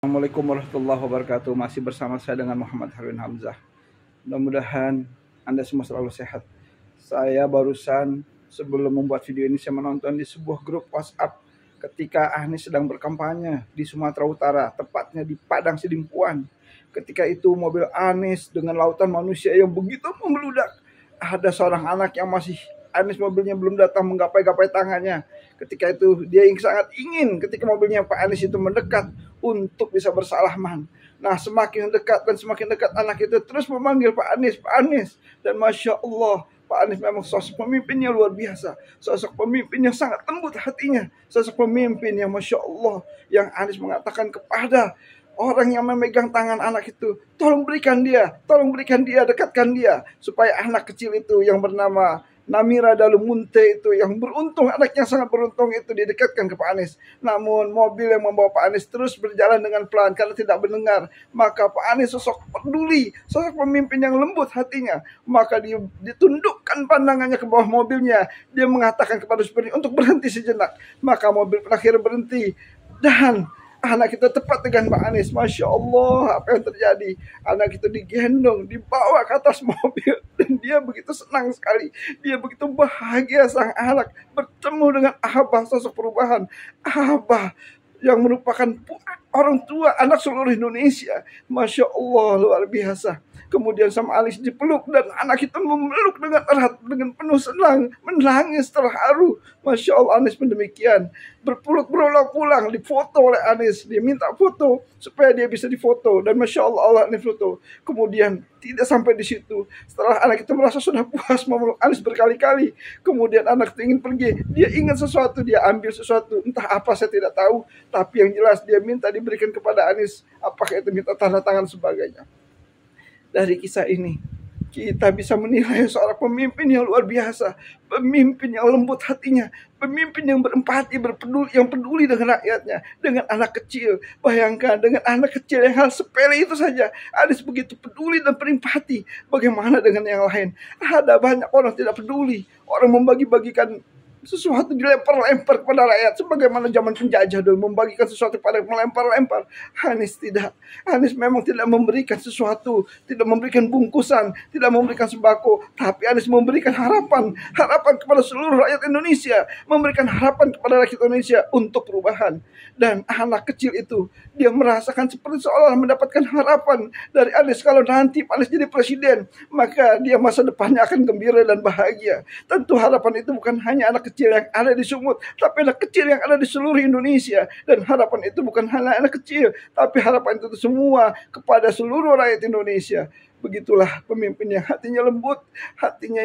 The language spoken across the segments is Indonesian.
Assalamualaikum warahmatullahi wabarakatuh. Masih bersama saya dengan Muhammad Harwin Hamzah. Mudah-mudahan Anda semua selalu sehat. Saya barusan sebelum membuat video ini saya menonton di sebuah grup WhatsApp ketika Anies sedang berkampanye di Sumatera Utara, tepatnya di Padang Sidimpuan. Ketika itu mobil Anies dengan lautan manusia yang begitu membeludak. Ada seorang anak yang masih Anies mobilnya belum datang menggapai-gapai tangannya. Ketika itu dia sangat ingin ketika mobilnya Pak Anies itu mendekat untuk bisa bersalaman. Nah, semakin dekat dan semakin dekat anak itu terus memanggil Pak Anies, Pak Anies. Dan Masya Allah, Pak Anies memang sosok pemimpin yang luar biasa. Sosok pemimpin yang sangat lembut hatinya. Sosok pemimpin yang Masya Allah, yang Anies mengatakan kepada orang yang memegang tangan anak itu, tolong berikan dia, dekatkan dia. Supaya anak kecil itu yang bernama Namira Dalumunte itu yang beruntung, anaknya sangat beruntung itu didekatkan ke Pak Anies. Namun mobil yang membawa Pak Anies terus berjalan dengan pelan karena tidak mendengar. Maka Pak Anies sosok peduli, sosok pemimpin yang lembut hatinya. Maka dia ditundukkan pandangannya ke bawah mobilnya. Dia mengatakan kepada supirnya untuk berhenti sejenak. Maka mobil terakhir berhenti dan anak kita tepat dengan Pak Anies. Masya Allah, apa yang terjadi? Anak itu digendong, dibawa ke atas mobil. Dan dia begitu senang sekali. Dia begitu bahagia sang anak bertemu dengan Abah, sosok perubahan. Abah yang merupakan orang tua anak seluruh Indonesia. Masya Allah, luar biasa. Kemudian sama Anies dipeluk dan anak itu memeluk dengan erat, dengan penuh senang, menangis terharu. Masya Allah, Anies pun demikian. Berpeluk berulang-ulang, difoto oleh Anies. Dia minta foto supaya dia bisa difoto. Dan Masya Allah, Anies foto. Kemudian tidak sampai di situ. Setelah anak itu merasa sudah puas memeluk Anies berkali-kali. Kemudian anak itu ingin pergi. Dia ingat sesuatu, dia ambil sesuatu. Entah apa saya tidak tahu. Tapi yang jelas dia minta diberikan kepada Anies. Apakah itu minta tanda tangan sebagainya. Dari kisah ini kita bisa menilai seorang pemimpin yang luar biasa, pemimpin yang lembut hatinya, pemimpin yang berempati, yang peduli dengan rakyatnya, dengan anak kecil. Bayangkan dengan anak kecil yang hal sepele itu saja Anies begitu peduli dan berempati. Bagaimana dengan yang lain? Ada banyak orang tidak peduli, orang membagi-bagikan sesuatu dilempar-lempar kepada rakyat sebagaimana zaman penjajah dulu membagikan sesuatu pada melempar-lempar. Anies tidak. Anies memang tidak memberikan sesuatu, tidak memberikan bungkusan, tidak memberikan sembako, tapi Anies memberikan harapan kepada seluruh rakyat Indonesia, memberikan harapan kepada rakyat Indonesia untuk perubahan. Dan anak kecil itu dia merasakan seperti seolah mendapatkan harapan dari Anies. Kalau nanti Anies jadi presiden, maka dia masa depannya akan gembira dan bahagia. Tentu harapan itu bukan hanya anak kecil yang ada di Sumut, tapi anak kecil yang ada di seluruh Indonesia. Dan harapan itu bukan hanya anak kecil, tapi harapan itu semua kepada seluruh rakyat Indonesia. Begitulah pemimpin yang hatinya lembut, hatinya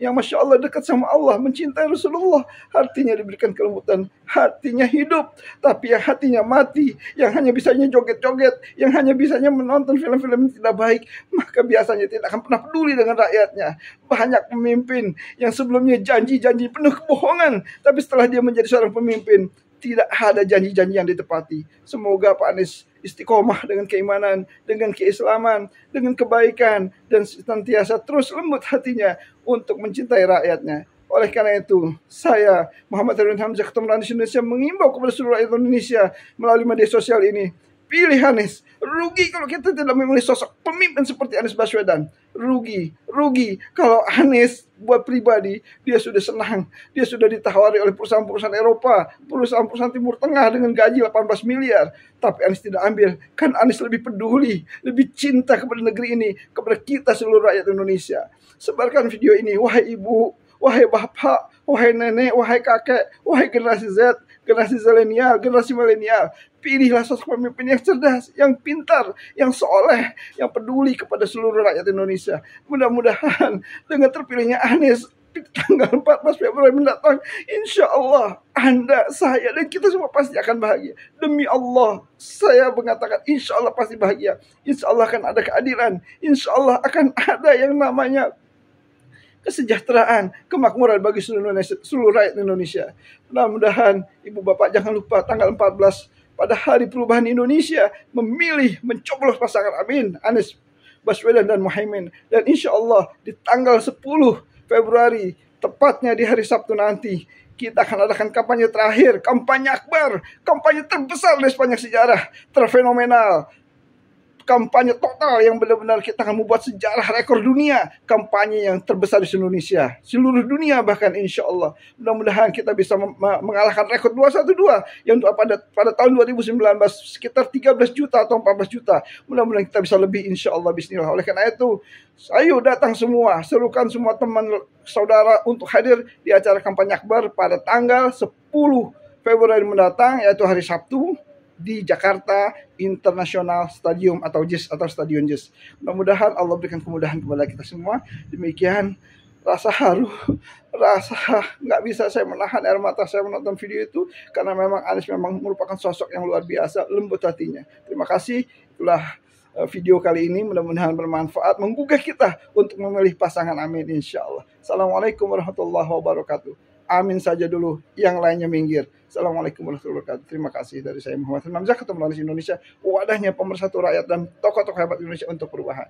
yang Masya Allah dekat sama Allah, mencintai Rasulullah, hatinya diberikan kelembutan, hatinya hidup, tapi yang hatinya mati, yang hanya bisanya joget-joget, yang hanya bisanya menonton film-film yang tidak baik, maka biasanya tidak akan pernah peduli dengan rakyatnya. Banyak pemimpin yang sebelumnya janji-janji penuh kebohongan, tapi setelah dia menjadi seorang pemimpin, tidak ada janji-janji yang ditepati. Semoga Pak Anies istiqomah dengan keimanan, dengan keislaman, dengan kebaikan, dan senantiasa terus lembut hatinya untuk mencintai rakyatnya. Oleh karena itu, saya Muhammad Harwin Hamzah, Ketua Anies Indonesia, mengimbau kepada seluruh rakyat Indonesia melalui media sosial ini, pilih Anies. Rugi kalau kita tidak memilih sosok pemimpin seperti Anies Baswedan. Rugi kalau Anies buat pribadi, dia sudah senang, dia sudah ditawari oleh perusahaan-perusahaan Eropa, perusahaan-perusahaan Timur Tengah dengan gaji 18 miliar. Tapi Anies tidak ambil, kan Anies lebih peduli, lebih cinta kepada negeri ini, kepada kita seluruh rakyat Indonesia. Sebarkan video ini, wahai ibu, wahai bapak, wahai nenek, wahai kakek, wahai generasi Z, generasi zilenial, generasi milenial. Pilihlah sosok pemimpin yang cerdas, yang pintar, yang soleh, yang peduli kepada seluruh rakyat Indonesia. Mudah-mudahan dengan terpilihnya Anies tanggal 14 Februari mendatang, insya Allah Anda, saya, dan kita semua pasti akan bahagia. Demi Allah, saya mengatakan insya Allah pasti bahagia. Insya Allah akan ada keadilan. Insya Allah akan ada yang namanya kesejahteraan, kemakmuran bagi seluruh rakyat Indonesia. Mudah-mudahan Ibu Bapak jangan lupa tanggal 14 pada Hari Perubahan Indonesia memilih, mencoblos pasangan amin, Anies Baswedan dan Muhaimin. Dan insya Allah di tanggal 10 Februari, tepatnya di hari Sabtu nanti, kita akan adakan kampanye terakhir, kampanye akbar, kampanye terbesar di sepanjang sejarah, terfenomenal, kampanye total yang benar-benar kita akan membuat sejarah rekor dunia, kampanye yang terbesar di Indonesia, seluruh dunia bahkan insya Allah. Mudah-mudahan kita bisa mengalahkan rekor 212 yang pada tahun 2019 sekitar 13 juta atau 14 juta. Mudah-mudahan kita bisa lebih insya Allah bismillah. Oleh karena itu, ayo datang semua, serukan semua teman saudara untuk hadir di acara kampanye akbar pada tanggal 10 Februari mendatang, yaitu hari Sabtu, di Jakarta International Stadium atau JIS atau Stadion JIS. Mudah-mudahan Allah berikan kemudahan kepada kita semua. Demikian, rasa haru, rasa nggak bisa saya menahan air mata saya menonton video itu, karena memang Anies memang merupakan sosok yang luar biasa, lembut hatinya. Terima kasih. Itulah video kali ini, mudah-mudahan bermanfaat, menggugah kita untuk memilih pasangan. Amin insya Allah. Assalamualaikum warahmatullahi wabarakatuh. Amin saja dulu, yang lainnya minggir. Assalamualaikum warahmatullahi wabarakatuh. Terima kasih dari saya Muhammad Hamzah, Ketua Majelis Indonesia, wadahnya pemersatu rakyat dan tokoh-tokoh hebat Indonesia untuk perubahan.